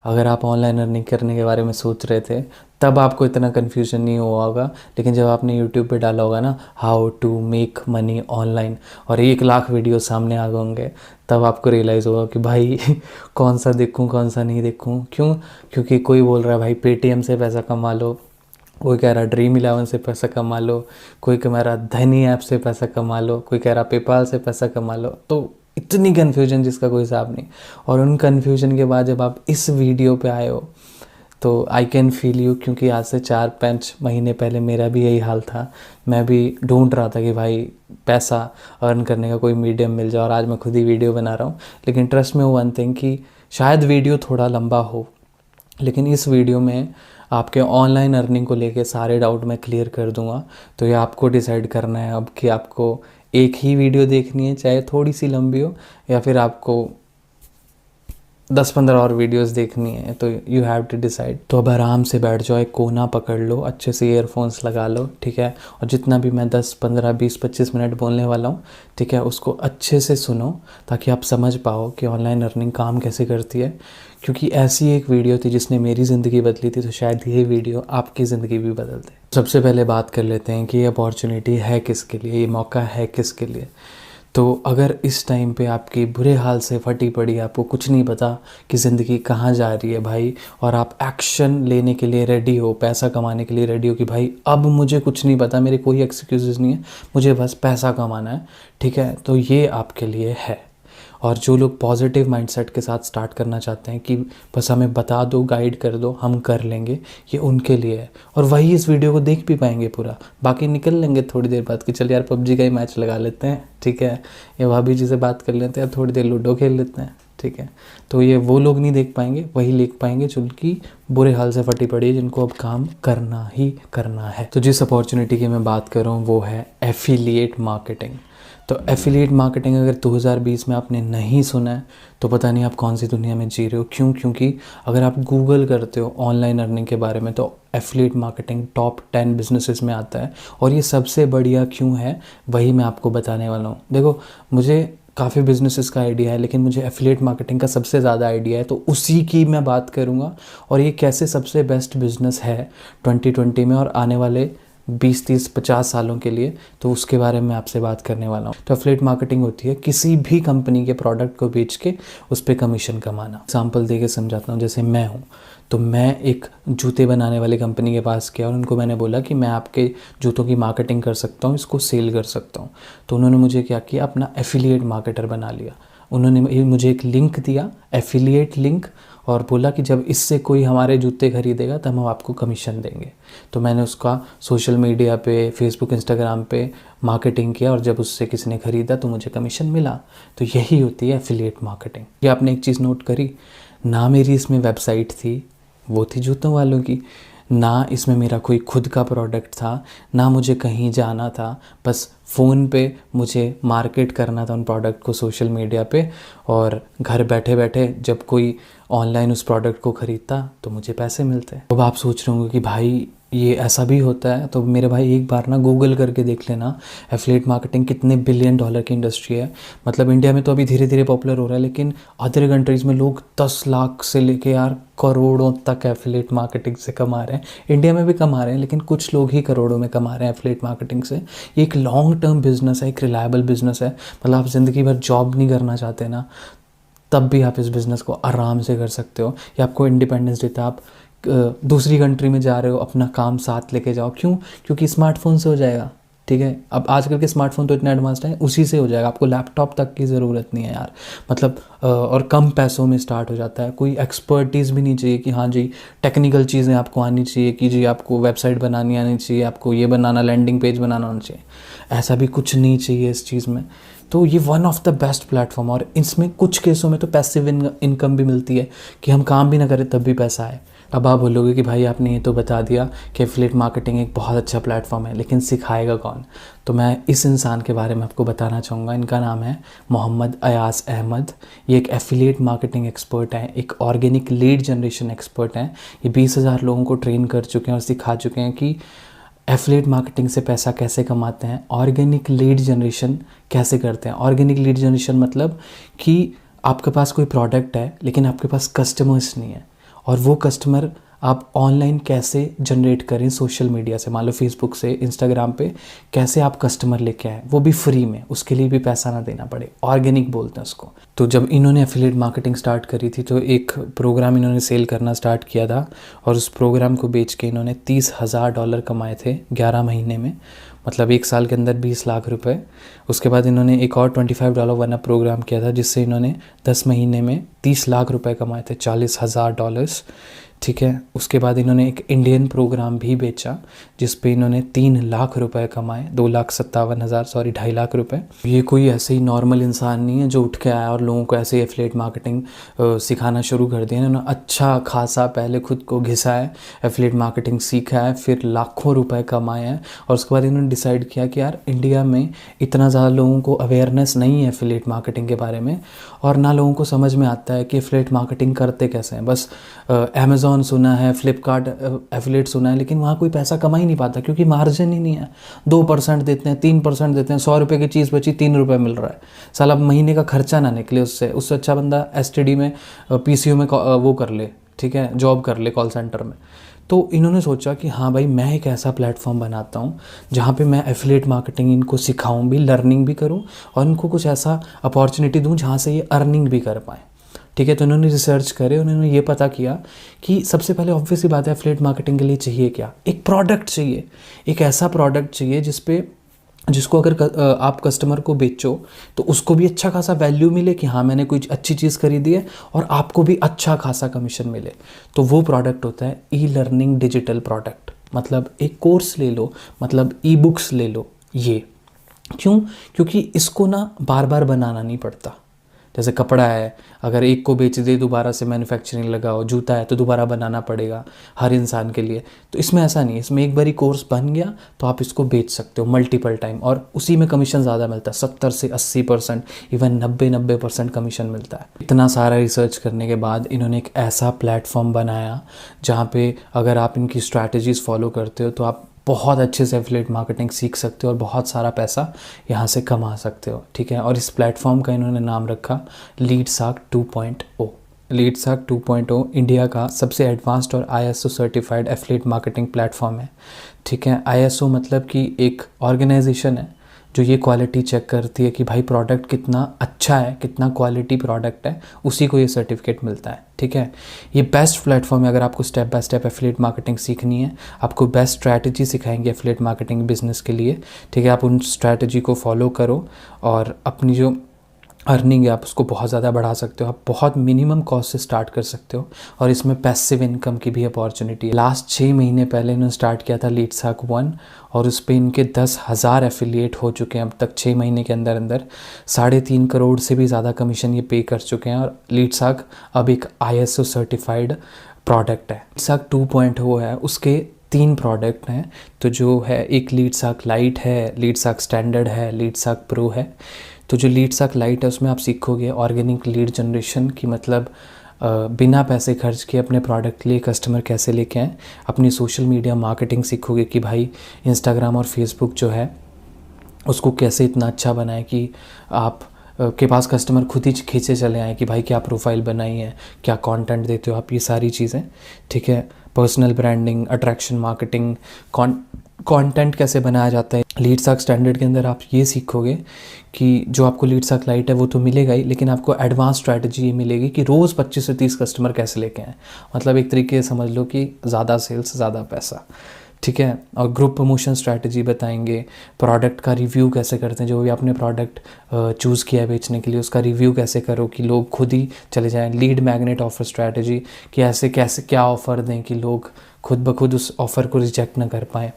अगर आप online earning करने के बारे में सोच रहे थे तब आपको इतना कन्फ्यूजन नहीं हुआ होगा, लेकिन जब आपने यूट्यूब पे डाला होगा ना how to make money online और 1 लाख वीडियो सामने आ गए होंगे, तब आपको रियलाइज़ होगा कि भाई कौन सा देखूं कौन सा नहीं देखूं। क्यों? क्योंकि कोई बोल रहा है भाई पेटीएम से पैसा कमा लो, कोई कह रहा ड्रीम इलेवन से पैसा कमा लो, कोई कह रहा धनी ऐप से पैसा कमा लो, कोई कह रहा पेपाल से पैसा कमा लो। तो इतनी कन्फ्यूजन जिसका कोई हिसाब नहीं। और उन कन्फ्यूजन के बाद जब आप इस वीडियो पे आए हो तो आई कैन फील यू, क्योंकि आज से 4-5 महीने पहले मेरा भी यही हाल था। मैं भी ढूंढ रहा था कि भाई पैसा अर्न करने का कोई मीडियम मिल जाए, और आज मैं खुद ही वीडियो बना रहा हूँ। लेकिन ट्रस्ट में वन थिंग कि शायद वीडियो थोड़ा लंबा हो, लेकिन इस वीडियो में आपके ऑनलाइन अर्निंग को लेके सारे डाउट मैं क्लियर कर दूंगा। तो ये आपको डिसाइड करना है अब कि आपको एक ही वीडियो देखनी है, चाहे थोड़ी सी लंबी हो, या फिर आपको 10-15 और वीडियोस देखनी है। तो यू हैव टू डिसाइड। तो अब आराम से बैठ जाओ, एक कोना पकड़ लो, अच्छे से ईयरफोन्स लगा लो, ठीक है। और जितना भी मैं 10-15-20-25 मिनट बोलने वाला हूँ, ठीक है, उसको अच्छे से सुनो ताकि आप समझ पाओ कि ऑनलाइन अर्निंग काम कैसे करती है। क्योंकि ऐसी एक वीडियो थी जिसने मेरी ज़िंदगी बदली थी, तो शायद ये वीडियो आपकी ज़िंदगी भी बदल दे। सबसे पहले बात कर लेते हैं कि ये अपॉर्चुनिटी है किसके लिए, ये मौका है किसके लिए। तो अगर इस टाइम पे आपकी बुरे हाल से फटी पड़ी, आपको कुछ नहीं पता कि ज़िंदगी कहाँ जा रही है भाई, और आप एक्शन लेने के लिए रेडी हो, पैसा कमाने के लिए रेडी हो कि भाई अब मुझे कुछ नहीं पता, मेरे कोई एक्सक्यूज़ नहीं है, मुझे बस पैसा कमाना है, ठीक है, तो ये आपके लिए है। और जो लोग पॉजिटिव माइंडसेट के साथ स्टार्ट करना चाहते हैं कि बस हमें बता दो, गाइड कर दो, हम कर लेंगे, ये उनके लिए है। और वही इस वीडियो को देख भी पाएंगे पूरा, बाकी निकल लेंगे थोड़ी देर बाद कि चल यार पबजी का ही मैच लगा लेते हैं, ठीक है, या भाभी जी से बात कर लेते हैं, थोड़ी देर लूडो खेल लेते हैं, ठीक है। तो ये वो लोग नहीं देख पाएंगे, वही देख पाएंगे जिनकी बुरे हाल से फटी पड़ी है, जिनको अब काम करना ही करना है। तो जिस अपॉर्चुनिटी की मैं बात कर रहा हूँ वो है एफिलिएट मार्केटिंग। तो एफिलिएट मार्केटिंग अगर 2020 में आपने नहीं सुना है तो पता नहीं आप कौन सी दुनिया में जी रहे हो। क्यों? क्योंकि अगर आप गूगल करते हो ऑनलाइन अर्निंग के बारे में तो एफिलिएट मार्केटिंग टॉप 10 बिजनेसेस में आता है। और ये सबसे बढ़िया क्यों है वही मैं आपको बताने वाला हूँ। देखो, मुझे काफ़ी बिजनेसेस का आइडिया है, लेकिन मुझे एफिलिएट मार्केटिंग का सबसे ज़्यादा आइडिया है, तो उसी की मैं बात करूँगा। और ये कैसे सबसे बेस्ट बिजनेस है 2020 में और आने वाले 20-30-50 सालों के लिए, तो उसके बारे में आपसे बात करने वाला हूँ। तो एफिलिएट मार्केटिंग होती है किसी भी कंपनी के प्रोडक्ट को बेच के उस पर कमीशन कमाना। एग्जाम्पल दे के समझाता हूँ। जैसे मैं हूँ, तो मैं एक जूते बनाने वाली कंपनी के पास गया और उनको मैंने बोला कि मैं आपके जूतों की मार्केटिंग कर सकता हूँ, इसको सेल कर सकता हूँ। तो उन्होंने मुझे क्या किया, अपना एफिलिएट मार्केटर बना लिया। उन्होंने मुझे एक लिंक दिया, एफिलिएट लिंक, और बोला कि जब इससे कोई हमारे जूते खरीदेगा तब हम आपको कमीशन देंगे। तो मैंने उसका सोशल मीडिया पे, फेसबुक, इंस्टाग्राम पे मार्केटिंग किया, और जब उससे किसी ने ख़रीदा तो मुझे कमीशन मिला। तो यही होती है एफिलिएट मार्केटिंग। ये आपने एक चीज़ नोट करी ना, मेरी इसमें वेबसाइट थी, वो थी जूतों वालों की, ना इसमें मेरा कोई खुद का प्रोडक्ट था, ना मुझे कहीं जाना था, बस फ़ोन पे मुझे मार्केट करना था उन प्रोडक्ट को सोशल मीडिया पे, और घर बैठे बैठे जब कोई ऑनलाइन उस प्रोडक्ट को ख़रीदता तो मुझे पैसे मिलते। अब आप सोच रहे होंगे कि भाई ये ऐसा भी होता है। तो मेरे भाई एक बार ना गूगल करके देख लेना, एफिलिएट मार्केटिंग कितने $1 बिलियन की इंडस्ट्री है। मतलब इंडिया में तो अभी धीरे धीरे पॉपुलर हो रहा है, लेकिन अदर कंट्रीज़ में लोग 10 लाख से लेके यार करोड़ों तक एफिलिएट मार्केटिंग से कमा रहे हैं। इंडिया में भी कमा रहे हैं, लेकिन कुछ लोग ही करोड़ों में कमा रहे हैं एफिलिएट मार्केटिंग से। ये एक लॉन्ग टर्म बिजनेस है, एक रिलायबल बिजनेस है। मतलब आप ज़िंदगी भर जॉब नहीं करना चाहते ना, तब भी आप इस बिज़नेस को आराम से कर सकते हो। ये आपको इंडिपेंडेंस देता है। आप दूसरी कंट्री में जा रहे हो, अपना काम साथ लेके जाओ। क्यों? क्योंकि स्मार्टफोन से हो जाएगा, ठीक है। अब आजकल के स्मार्टफोन तो इतने एडवांस्ड हैं, उसी से हो जाएगा, आपको लैपटॉप तक की ज़रूरत नहीं है यार। मतलब और कम पैसों में स्टार्ट हो जाता है। कोई एक्सपर्टीज़ भी नहीं चाहिए कि हाँ जी टेक्निकल चीज़ें आपको आनी चाहिए, कि जी आपको वेबसाइट बनानी आनी चाहिए, आपको ये बनाना, लैंडिंग पेज बनाना आना चाहिए, ऐसा भी कुछ नहीं चाहिए इस चीज़ में। तो ये one of the best platform. और इसमें कुछ केसों में तो पैसिव इनकम भी मिलती है कि हम काम भी ना करें तब भी पैसा आए। अब आप बोलोगे कि भाई आपने ये तो बता दिया कि एफिलिएट मार्केटिंग एक बहुत अच्छा प्लेटफॉर्म है, लेकिन सिखाएगा कौन? तो मैं इस इंसान के बारे में आपको बताना चाहूँगा। इनका नाम है मोहम्मद अयास अहमद। ये एक एफिलिएट मार्केटिंग एक्सपर्ट हैं, एक ऑर्गेनिक लीड जनरेशन एक्सपर्ट हैं। ये 20,000 लोगों को ट्रेन कर चुके हैं और सिखा चुके हैं कि एफिलिएट मार्केटिंग से पैसा कैसे कमाते हैं, ऑर्गेनिक लीड जनरेशन कैसे करते हैं। ऑर्गेनिक लीड जनरेशन मतलब कि आपके पास कोई प्रोडक्ट है लेकिन आपके पास कस्टमर्स नहीं है, और वो कस्टमर आप ऑनलाइन कैसे जनरेट करें सोशल मीडिया से, मान लो फेसबुक से, इंस्टाग्राम पे कैसे आप कस्टमर लेके आएँ, वो भी फ्री में, उसके लिए भी पैसा ना देना पड़े, ऑर्गेनिक बोलते हैं उसको। तो जब इन्होंने एफिलिएट मार्केटिंग स्टार्ट करी थी तो एक प्रोग्राम इन्होंने सेल करना स्टार्ट किया था और उस प्रोग्राम को बेच के इन्होंने $30,000 कमाए थे 11 महीने में, मतलब 1 साल के अंदर 20 लाख रुपए। उसके बाद इन्होंने एक और $25 वन अप प्रोग्राम किया था जिससे इन्होंने 10 महीने में 30 लाख रुपए कमाए थे, $40,000, ठीक है। उसके बाद इन्होंने एक इंडियन प्रोग्राम भी बेचा जिस पे इन्होंने 3 लाख रुपए कमाए, 2,57,000, सॉरी 2.5 लाख रुपए। ये कोई ऐसे ही नॉर्मल इंसान नहीं है जो उठ के आया और लोगों को ऐसे ही एफिलिएट मार्केटिंग सिखाना शुरू कर दिया। इन्होंने अच्छा खासा पहले खुद को घिसा है, एफिलिएट मार्केटिंग सीखा है, फिर लाखों रुपए कमाए हैं और उसके बाद इन्होंने डिसाइड किया कि यार इंडिया में इतना ज़्यादा लोगों को अवेयरनेस नहीं है एफिलिएट मार्केटिंग के बारे में और ना लोगों को समझ में आता है कि एफिलिएट मार्केटिंग करते कैसे हैं। बस अमेज़ॉन सुना है, फ्लिपकार्ट एफिलिएट सुना है, लेकिन वहाँ कोई पैसा कमा ही नहीं पाता क्योंकि मार्जिन ही नहीं है। 2% देते हैं, 3% देते हैं, 100 रुपये की चीज़ बची 3 रुपये मिल रहा है, साला महीने का खर्चा ना निकले उससे अच्छा बंदा एसटीडी में पीसीयू में वो कर ले, ठीक है, जॉब कर ले कॉल सेंटर में। तो इन्होंने सोचा कि हाँ भाई मैं एक ऐसा प्लेटफॉर्म बनाता हूँ जहाँ पे मैं एफिलिएट मार्केटिंग इनको सिखाऊँ भी, लर्निंग भी करूँ और इनको कुछ ऐसा अपॉर्चुनिटी दूँ जहाँ से ये अर्निंग भी कर पाएँ, ठीक है। तो उन्होंने रिसर्च करे, उन्होंने ये पता किया कि सबसे पहले ऑब्वियस सी बात है एफिलिएट मार्केटिंग के लिए चाहिए क्या, एक प्रोडक्ट चाहिए, एक ऐसा प्रोडक्ट चाहिए जिसको अगर आप कस्टमर को बेचो तो उसको भी अच्छा खासा वैल्यू मिले कि हाँ मैंने कोई अच्छी चीज़ खरीदी है और आपको भी अच्छा खासा कमीशन मिले। तो वो प्रोडक्ट होता है ई लर्निंग डिजिटल प्रोडक्ट, मतलब एक कोर्स ले लो, मतलब ई बुक्स ले लो। ये क्यों? क्योंकि इसको ना बार बार बनाना नहीं पड़ता। जैसे कपड़ा है, अगर एक को बेच दे दोबारा से मैन्युफैक्चरिंग लगाओ, जूता है तो दोबारा बनाना पड़ेगा हर इंसान के लिए। तो इसमें ऐसा नहीं है, इसमें एक बारी कोर्स बन गया तो आप इसको बेच सकते हो मल्टीपल टाइम और उसी में कमीशन ज़्यादा मिलता है, 70 से 80%, इवन 90% कमीशन मिलता है। इतना सारा रिसर्च करने के बाद इन्होंने एक ऐसा प्लेटफॉर्म बनाया जहाँ पे अगर आप इनकी स्ट्रैटेजीज़ फॉलो करते हो तो आप बहुत अच्छे से एफिलिएट मार्केटिंग सीख सकते हो और बहुत सारा पैसा यहाँ से कमा सकते हो, ठीक है। और इस प्लेटफॉर्म का इन्होंने नाम रखा लीडसार्क 2.0। लीडसार्क 2.0 इंडिया का सबसे एडवांस्ड और ISO certified affiliate marketing platform है, ठीक है। ISO मतलब कि एक ऑर्गेनाइजेशन है जो ये क्वालिटी चेक करती है कि भाई प्रोडक्ट कितना अच्छा है, कितना क्वालिटी प्रोडक्ट है, उसी को ये सर्टिफिकेट मिलता है, ठीक है। ये बेस्ट प्लेटफॉर्म है अगर आपको step by step affiliate marketing सीखनी है, आपको बेस्ट स्ट्रैटेजी सिखाएंगे एफिलिएट मार्केटिंग बिजनेस के लिए, ठीक है। आप उन स्ट्रैटेजी को फॉलो करो और अपनी जो अर्निंग है आप उसको बहुत ज़्यादा बढ़ा सकते हो। आप बहुत मिनिमम कॉस्ट से स्टार्ट कर सकते हो और इसमें पैसिव इनकम की भी अपॉर्चुनिटी है। लास्ट 6 महीने पहले इन्होंने स्टार्ट किया था लीडसार्क 1 और उस पर इनके 10,000 एफिलिएट हो चुके हैं अब तक 6 महीने के अंदर अंदर। 3.5 करोड़ से भी ज़्यादा कमीशन ये पे कर चुके हैं और लीडसार्क अब एक ISO सर्टिफाइड प्रोडक्ट है। लीडसार्क 2.0 है, उसके 3 प्रोडक्ट हैं। तो जो है एक लीडसार्क लाइट है, लीडसार्क स्टैंडर्ड है, लीडसार्क प्रो है। तो जो लीडसार्क लाइट है उसमें आप सीखोगे ऑर्गेनिक लीड जनरेशन की, मतलब बिना पैसे खर्च किए अपने प्रोडक्ट के लिए कस्टमर कैसे लेके आएँ। अपनी सोशल मीडिया मार्केटिंग सीखोगे कि भाई इंस्टाग्राम और फेसबुक जो है उसको कैसे इतना अच्छा बनाए कि आप के पास कस्टमर खुद ही खींचे चले आए कि भाई क्या प्रोफाइल बनाई है, क्या कंटेंट देते हो आप, ये सारी चीज़ें, ठीक है। Personal branding, attraction marketing, content कैसे बनाया जाता है। लीडसार्क स्टैंडर्ड के अंदर आप ये सीखोगे कि जो आपको लीडसार्क लाइट है वो तो मिलेगा ही, लेकिन आपको एडवांस स्ट्रैटेजी ये मिलेगी कि रोज़ 25 से 30 कस्टमर कैसे लेके आएँ। मतलब एक तरीके से समझ लो कि ज़्यादा सेल्स ज़्यादा पैसा, ठीक है। और ग्रुप प्रमोशन स्ट्रैटेजी बताएंगे, प्रोडक्ट का रिव्यू कैसे करते हैं, जो भी आपने प्रोडक्ट चूज़ किया है बेचने के लिए उसका रिव्यू कैसे करो कि लोग खुद ही चले जाएं। लीड मैग्नेट ऑफ़र स्ट्रैटेजी कि ऐसे कैसे क्या ऑफ़र दें कि लोग खुद ब खुद उस ऑफ़र को रिजेक्ट ना कर पाएँ।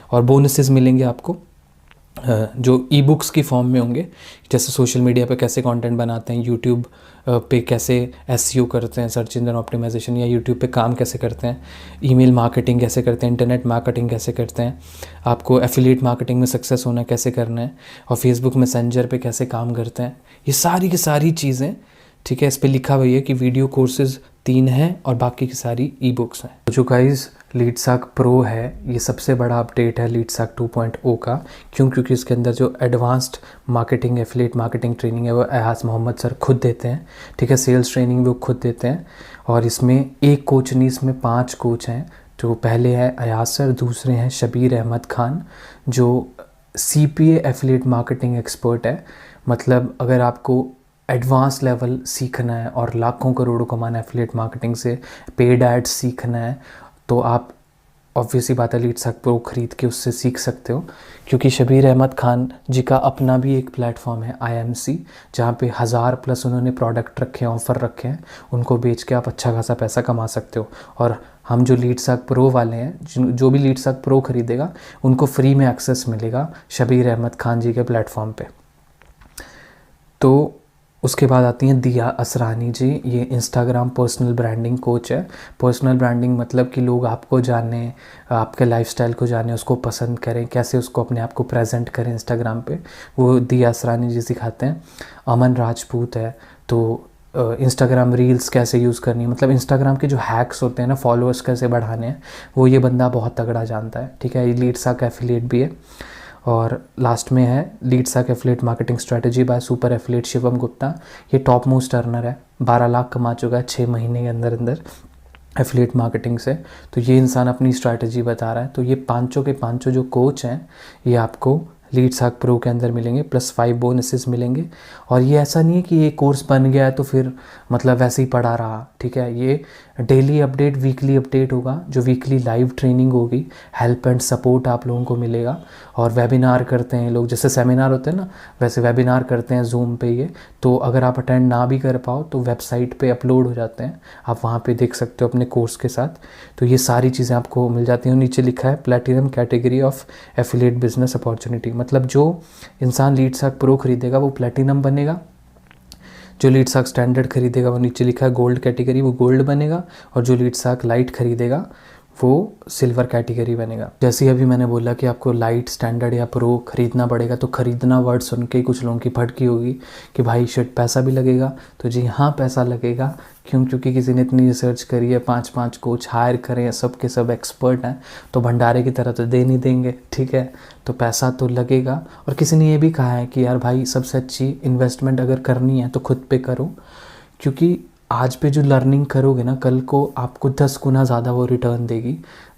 और बोनसेस मिलेंगे आपको जो ई बुक्स की फॉर्म में होंगे, जैसे सोशल मीडिया पे कैसे कंटेंट बनाते हैं, यूट्यूब पे कैसे एसईओ करते हैं, सर्च इंजन ऑप्टिमाइजेशन, या यूट्यूब पे काम कैसे करते हैं, ईमेल मार्केटिंग कैसे करते हैं, इंटरनेट मार्केटिंग कैसे करते हैं, आपको एफिलिएट मार्केटिंग में सक्सेस होना कैसे करना है, और फेसबुक मैसेंजर पे कैसे काम करते हैं। ये सारी की सारी चीज़ें, ठीक है। इस पर लिखा हुआ है कि वीडियो कोर्सेज 3 हैं और बाकी की सारी ई बुक्स हैं। जो गाइस लीडसार्क प्रो है ये सबसे बड़ा अपडेट है लीडसार्क 2.0 का। क्यों? क्योंकि इसके अंदर जो advanced marketing, affiliate marketing training है वो अयाज मोहम्मद सर खुद देते हैं, ठीक है। सेल्स ट्रेनिंग भी वो खुद देते हैं और इसमें एक कोच नहीं, इसमें 5 कोच हैं। जो पहले है अयाज सर, दूसरे हैं शबीर अहमद खान जो CPA एफिलिएट मार्केटिंग एक्सपर्ट है। मतलब अगर आपको एडवांस लेवल सीखना है और लाखों करोड़ों कमाना है एफिलिएट मार्केटिंग से, पेड एड्स सीखना है, तो आप ऑब्वियसली बात है लीडसाक प्रो ख़रीद के उससे सीख सकते हो। क्योंकि शबीर अहमद खान जी का अपना भी एक प्लेटफॉर्म है IMC, जहाँ पे 1000+ उन्होंने प्रोडक्ट रखे हैं, ऑफ़र रखे हैं, उनको बेच के आप अच्छा खासा पैसा कमा सकते हो। और हम जो लीडसाक प्रो वाले हैं, जो भी लीडसाक प्रो ख़रीदेगा उनको फ्री में एक्सेस मिलेगा शबीर अहमद खान जी के प्लेटफॉर्म पे। तो उसके बाद आती हैं दिया असरानी जी। ये इंस्टाग्राम पर्सनल ब्रांडिंग कोच है। पर्सनल ब्रांडिंग मतलब कि लोग आपको जाने, आपके लाइफस्टाइल को जाने, उसको पसंद करें, कैसे उसको अपने आप को प्रेजेंट करें इंस्टाग्राम पे, वो दिया असरानी जी सिखाते हैं। अमन राजपूत है, तो इंस्टाग्राम रील्स कैसे यूज़ करनी है, मतलब इंस्टाग्राम के जो हैक्स होते हैं ना, फॉलोअर्स कैसे बढ़ाने हैं, वो ये बंदा बहुत तगड़ा जानता है। ठीक है, ये लीडसाक एफिलिएट भी है। और लास्ट में है Leadsark affiliate marketing strategy by super affiliate Shivam Gupta. ये टॉप मोस्ट अर्नर है, 12 लाख कमा चुका है 6 महीने के अंदर अंदर एफिलिएट मार्केटिंग से। तो ये इंसान अपनी स्ट्रैटेजी बता रहा है। तो ये पांचों के पांचों जो कोच हैं ये आपको लीडसाक प्रो के अंदर मिलेंगे, +5 बोनसेस मिलेंगे। और ये ऐसा नहीं है कि ये कोर्स बन गया है तो फिर मतलब वैसे ही पढ़ा रहा। ठीक है, ये डेली अपडेट, वीकली अपडेट होगा, जो वीकली लाइव ट्रेनिंग होगी, हेल्प एंड सपोर्ट आप लोगों को मिलेगा। और वेबिनार करते हैं लोग, जैसे सेमिनार होते हैं ना, वैसे वेबिनार करते हैं जूम पे ये। तो अगर आप अटेंड ना भी कर पाओ तो वेबसाइट पे अपलोड हो जाते हैं, आप वहाँ पे देख सकते हो अपने कोर्स के साथ। तो ये सारी चीज़ें आपको मिल जाती हैं। नीचे लिखा है platinum category of affiliate business opportunity, मतलब जो इंसान लीडसाक प्रो खरीदेगा वो प्लैटिनम बनेगा, जो लीडसाक स्टैंडर्ड खरीदेगा वो नीचे लिखा है गोल्ड कैटेगरी, वो गोल्ड बनेगा, और जो लीडसाक लाइट खरीदेगा वो सिल्वर कैटेगरी बनेगा। जैसे ही अभी मैंने बोला कि आपको लाइट, स्टैंडर्ड या प्रो खरीदना पड़ेगा, तो ख़रीदना वर्ड सुन के ही कुछ लोगों की भड़की होगी कि भाई शिट पैसा भी लगेगा। तो जी हाँ, पैसा लगेगा। क्यों? क्योंकि किसी ने इतनी रिसर्च करी है, 5-5 कोच हायर करें, सब के सब एक्सपर्ट हैं, तो भंडारे की तरह तो दे नहीं देंगे। ठीक है, तो पैसा तो लगेगा। और किसी ने ये भी कहा है कि यार भाई सबसे अच्छी इन्वेस्टमेंट अगर करनी है तो खुद पे करो, क्योंकि आज पे जो लर्निंग करोगे ना, कल को आपको 10 गुना ज़्यादा वो रिटर्न देगी।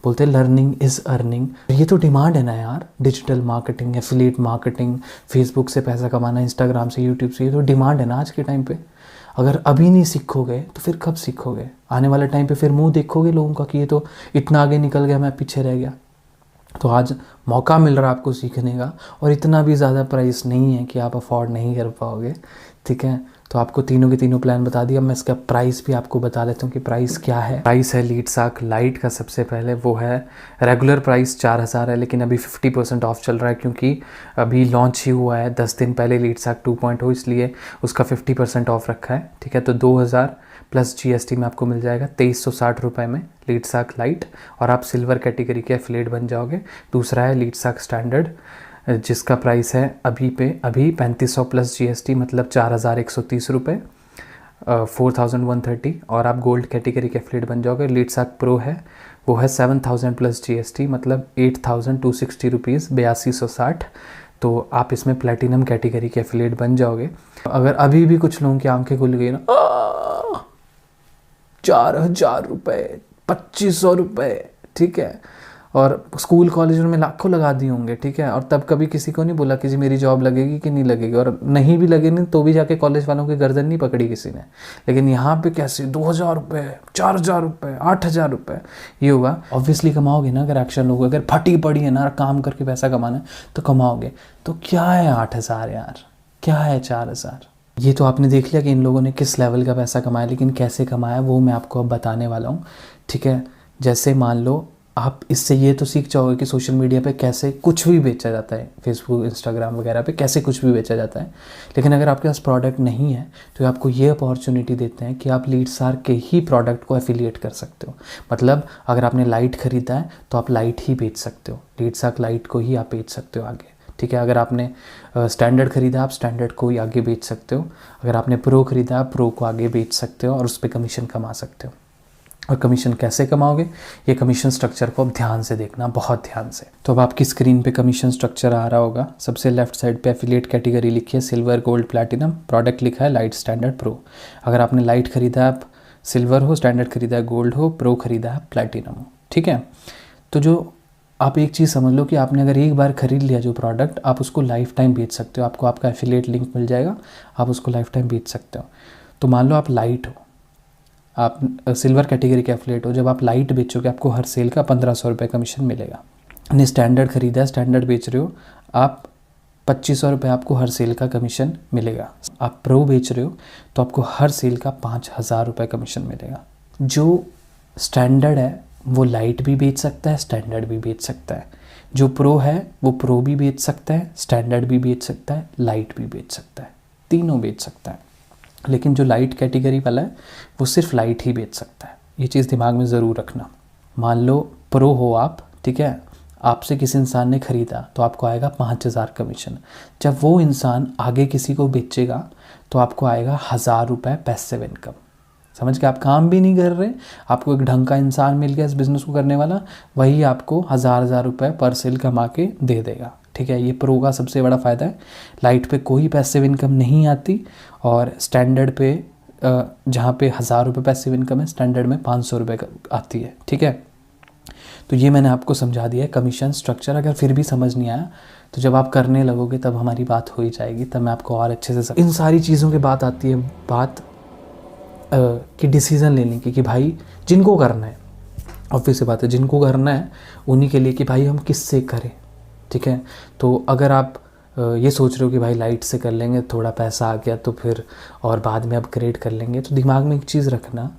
बोलते हैं लर्निंग इज़ अर्निंग। ये तो डिमांड है ना यार, digital marketing, affiliate marketing, Facebook से पैसा कमाना, इंस्टाग्राम से, यूट्यूब से, ये तो डिमांड है ना आज के टाइम पे। अगर अभी नहीं सीखोगे तो फिर कब सीखोगे? आने वाले टाइम पे फिर मुंह देखोगे लोगों का कि ये तो इतना आगे निकल गया, मैं पीछे रह गया। तो आज मौका मिल रहा है आपको सीखने का, और इतना भी ज़्यादा प्राइस नहीं है कि आप अफोर्ड नहीं कर पाओगे। ठीक है, तो आपको तीनों के तीनों प्लान बता दिया। मैं इसका प्राइस भी आपको बता देता हूँ कि प्राइस क्या है। प्राइस है लीडसाक लाइट का, सबसे पहले वो है रेगुलर प्राइस 4000 है, लेकिन अभी 50% ऑफ चल रहा है, क्योंकि अभी लॉन्च ही हुआ है 10 दिन पहले लीडसाक 2.0, इसलिए उसका 50% ऑफ रखा है। ठीक है, तो 2000 + GST में आपको मिल जाएगा 2360 रुपये में लीडसाक लाइट, और आप सिल्वर कैटेगरी के एफिलिएट बन जाओगे। दूसरा है लीडसाक स्टैंडर्ड, जिसका प्राइस है अभी 3500 + GST, मतलब 4130 रुपये, 4130, और आप गोल्ड कैटेगरी के एफिलिएट बन जाओगे। लीडसाक प्रो है, वो है 7000 + GST, मतलब 8260 रुपीज़, 8260। तो आप इसमें प्लैटिनम कैटेगरी के एफिलिएट बन जाओगे। अगर अभी भी कुछ लोगों की आंखें खुल गई ना, 4000 रुपये, 2500 रुपये, ठीक है, और स्कूल कॉलेज में लाखों लगा दिए होंगे। ठीक है, और तब कभी किसी को नहीं बोला कि जी मेरी जॉब लगेगी कि नहीं लगेगी, और नहीं भी लगे नहीं तो भी जाके कॉलेज वालों की गर्दन नहीं पकड़ी किसी ने। लेकिन यहाँ पे कैसे 2000 रुपये, 4000 रुपये, 8000 रुपये, ये होगा। ऑब्वियसली कमाओगे ना, अगर एक्शन लोगे, अगर फटी पड़ी है ना काम करके पैसा कमाना है तो कमाओगे। तो क्या है 8000 यार, क्या है 4000? ये तो आपने देख लिया कि इन लोगों ने किस लेवल का पैसा कमाया, लेकिन कैसे कमाया वो मैं आपको अब बताने वाला हूँ। ठीक है, जैसे मान लो आप इससे ये तो सीख जाओगे कि सोशल मीडिया पे कैसे कुछ भी बेचा जाता है, फेसबुक, इंस्टाग्राम वगैरह पे कैसे कुछ भी बेचा जाता है। लेकिन अगर आपके पास प्रोडक्ट नहीं है तो आपको ये अपॉर्चुनिटी देते हैं कि आप लीडसाक के ही प्रोडक्ट को एफिलिएट कर सकते हो। मतलब अगर आपने लाइट ख़रीदा है तो आप लाइट ही बेच सकते हो, लीडसाक लाइट को ही आप बेच सकते हो आगे। ठीक है, अगर आपने स्टैंडर्ड ख़रीदा आप स्टैंडर्ड को ही आगे बेच सकते हो, अगर आपने प्रो ख़रीदा आप प्रो को आगे बेच सकते हो, और उस पर कमीशन कमा सकते हो। और कमीशन कैसे कमाओगे, ये कमीशन स्ट्रक्चर को अब ध्यान से देखना, बहुत ध्यान से। तो अब आपकी स्क्रीन पे कमीशन स्ट्रक्चर आ रहा होगा। सबसे लेफ्ट साइड पे एफिलिएट कैटेगरी लिखी है सिल्वर, गोल्ड, प्लैटिनम, प्रोडक्ट लिखा है लाइट, स्टैंडर्ड, प्रो। अगर आपने लाइट ख़रीदा आप सिल्वर हो, स्टैंडर्ड खरीदा है गोल्ड हो, प्रो खरीदा है प्लैटिनम हो, ठीक है। तो जो आप एक चीज़ समझ लो कि आपने अगर एक बार ख़रीद लिया जो प्रोडक्ट, आप उसको लाइफ टाइम बेच सकते हो, आपको आपका एफिलिएट लिंक मिल जाएगा, आप उसको लाइफ टाइम बेच सकते हो। तो मान लो आप लाइट हो, आप सिल्वर कैटेगरी के एफिलिएट हो, जब आप लाइट बेचोगे आपको हर सेल का 1500 रुपये कमीशन मिलेगा। ने स्टैंडर्ड ख़रीदा है, स्टैंडर्ड बेच रहे हो, आप 2500 रुपये आपको हर सेल का कमीशन मिलेगा। आप प्रो बेच रहे हो तो आपको हर सेल का 5000 रुपये कमीशन मिलेगा। जो स्टैंडर्ड है वो लाइट भी बेच सकता है, स्टैंडर्ड भी बेच सकता है। जो प्रो है वो प्रो भी बेच सकता है, स्टैंडर्ड भी बेच सकता है, लाइट भी बेच सकता है, तीनों बेच सकता है। लेकिन जो लाइट कैटेगरी वाला है वो सिर्फ लाइट ही बेच सकता है। ये चीज़ दिमाग में ज़रूर रखना। मान लो प्रो हो आप, ठीक है, आपसे किसी इंसान ने ख़रीदा तो आपको आएगा 5000 कमीशन। जब वो इंसान आगे किसी को बेचेगा तो आपको आएगा 1000 रुपये पैसिव इनकम। समझ के, आप काम भी नहीं कर रहे, आपको एक ढंग का इंसान मिल गया इस बिज़नेस को करने वाला, वही आपको 1000 रुपये पर सेल कमा के दे देगा, ठीक है। ये प्रो का सबसे बड़ा फ़ायदा है। लाइट पे कोई पैसिव इनकम नहीं आती, और स्टैंडर्ड पे जहाँ पे 1000 रुपये पैसिव इनकम है, स्टैंडर्ड में 500 रुपये आती है, ठीक है। तो ये मैंने आपको समझा दिया है कमीशन स्ट्रक्चर। अगर फिर भी समझ नहीं आया तो जब आप करने लगोगे तब हमारी बात हो ही जाएगी, तब मैं आपको और अच्छे से इन सारी चीज़ों की बात आती है, बात कि डिसीज़न लेने की, कि भाई जिनको करना है, ऑब्वियस सी बात है, जिनको करना है उन्हीं के लिए कि भाई हम किससे करें, ठीक है। तो अगर आप ये सोच रहे हो कि भाई लाइट से कर लेंगे, थोड़ा पैसा आ गया तो फिर और बाद में अपग्रेड कर लेंगे, तो दिमाग में एक चीज़ रखना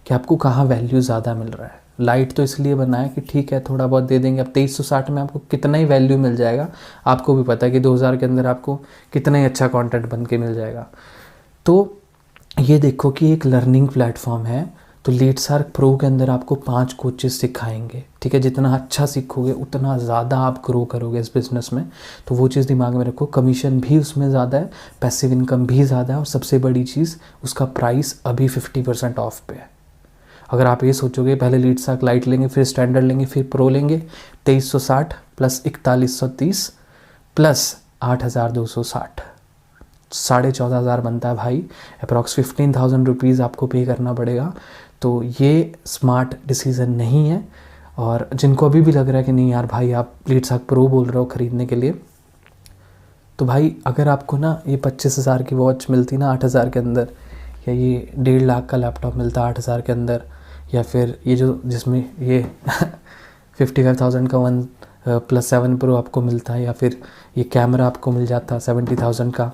कि आपको कहाँ वैल्यू ज़्यादा मिल रहा है। लाइट तो इसलिए बना है कि ठीक है थोड़ा बहुत दे देंगे, अब 2360 में आपको कितना ही वैल्यू मिल जाएगा, आपको भी पता है कि 2000 के अंदर आपको कितना ही अच्छा कंटेंट बन के मिल जाएगा। तो ये देखो कि एक लर्निंग प्लेटफॉर्म है, तो लीडसार्क प्रो के अंदर आपको 5 कोचेस सिखाएंगे, ठीक है। जितना अच्छा सीखोगे उतना ज़्यादा आप ग्रो करोगे इस बिज़नेस में। तो वो चीज़ दिमाग में रखो, कमीशन भी उसमें ज़्यादा है, पैसिव इनकम भी ज़्यादा है, और सबसे बड़ी चीज़ उसका प्राइस अभी 50% ऑफ पे है। अगर आप ये सोचोगे पहले लीडसार्क लाइट लेंगे, फिर स्टैंडर्ड लेंगे, फिर प्रो लेंगे, 2360 प्लस 4130 प्लस 8260, 14,500 बनता है भाई। अप्रॉक्स 15,000 रुपीज़ आपको पे करना पड़ेगा। तो ये स्मार्ट डिसीज़न नहीं है। और जिनको अभी भी लग रहा है कि नहीं यार भाई आप लीडसार्क प्रो बोल रहे हो ख़रीदने के लिए, तो भाई अगर आपको ना ये 25,000 की वॉच मिलती ना 8,000 के अंदर, या ये 1.5 लाख का लैपटॉप मिलता 8,000 के अंदर, या फिर ये जो जिसमें ये 55,000 का 1+7 प्रो आपको मिलता है, या फिर ये कैमरा आपको मिल जाता 70,000 का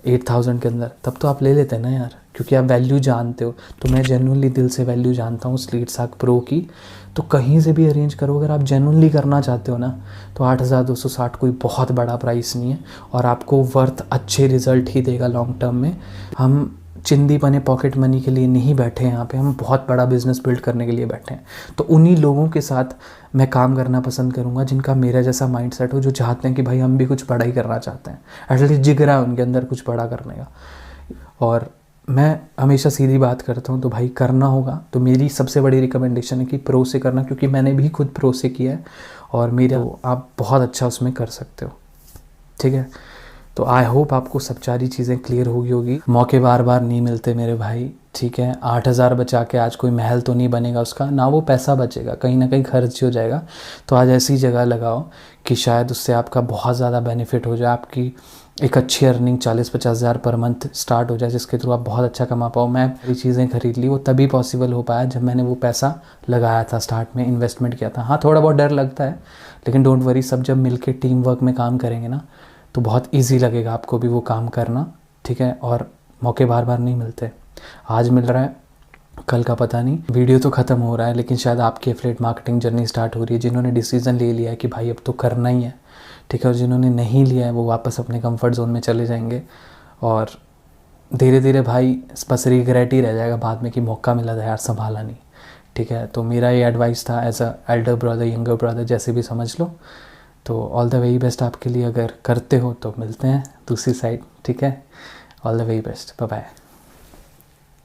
8,000 के अंदर, तब तो आप ले लेते हैं ना यार, क्योंकि आप वैल्यू जानते हो। तो मैं जेन्युइनली दिल से वैल्यू जानता हूँ उस लीडसार्क प्रो की। तो कहीं से भी अरेंज करो, अगर आप जेन्युइनली करना चाहते हो ना, तो 8,260 कोई बहुत बड़ा प्राइस नहीं है, और आपको वर्थ अच्छे रिज़ल्ट ही देगा लॉन्ग टर्म में। हम चिंदी बने पॉकेट मनी के लिए नहीं बैठे हैं यहाँ पे, हम बहुत बड़ा बिज़नेस बिल्ड करने के लिए बैठे हैं। तो उन्हीं लोगों के साथ मैं काम करना पसंद करूँगा जिनका मेरा जैसा माइंडसेट हो, जो चाहते हैं कि भाई हम भी कुछ बड़ा ही करना चाहते हैं, एटलीस्ट जिगरा है उनके अंदर कुछ बड़ा करने का। और मैं हमेशा सीधी बात करता हूँ, तो भाई करना होगा तो मेरी सबसे बड़ी रिकमेंडेशन है कि प्रो से करना, क्योंकि मैंने भी खुद प्रो से किया है, और मेरा तो आप बहुत अच्छा उसमें कर सकते हो, ठीक है। तो आई होप आपको सब सारी चीज़ें क्लियर होगी। मौके बार बार नहीं मिलते मेरे भाई, ठीक है। 8,000 बचा के आज कोई महल तो नहीं बनेगा उसका, ना वो पैसा बचेगा, कहीं ना कहीं खर्च हो जाएगा। तो आज ऐसी जगह लगाओ कि शायद उससे आपका बहुत ज़्यादा बेनिफिट हो जाए, आपकी एक अच्छी अर्निंग 40-50 हज़ार पर मंथ स्टार्ट हो जाए, जिसके थ्रू आप बहुत अच्छा कमा पाओ। मैं ये चीज़ें खरीद ली, वो तभी पॉसिबल हो पाया जब मैंने वो पैसा लगाया था, स्टार्ट में इन्वेस्टमेंट किया था। हाँ थोड़ा बहुत डर लगता है, लेकिन डोंट वरी, सब जब मिल के टीम वर्क में काम करेंगे ना तो बहुत ईजी लगेगा आपको भी वो काम करना, ठीक है। और मौके बार बार नहीं मिलते, आज मिल रहा है कल का पता नहीं। वीडियो तो ख़त्म हो रहा है, लेकिन शायद आपकी एफिलिएट मार्केटिंग जर्नी स्टार्ट हो रही है। जिन्होंने डिसीज़न ले लिया है कि भाई अब तो करना ही है, ठीक है, और जिन्होंने नहीं लिया है वो वापस अपने कंफर्ट जोन में चले जाएंगे, और धीरे धीरे भाई बस रिग्रेट ही रह जाएगा बाद में कि मौका मिला था यार, संभाला नहीं, ठीक है। तो मेरा ये एडवाइस था as a elder brother, younger brother, जैसे भी समझ लो। तो ऑल द वेरी बेस्ट आपके लिए, अगर करते हो तो मिलते हैं दूसरी साइड, ठीक है। All the very best, bye bye.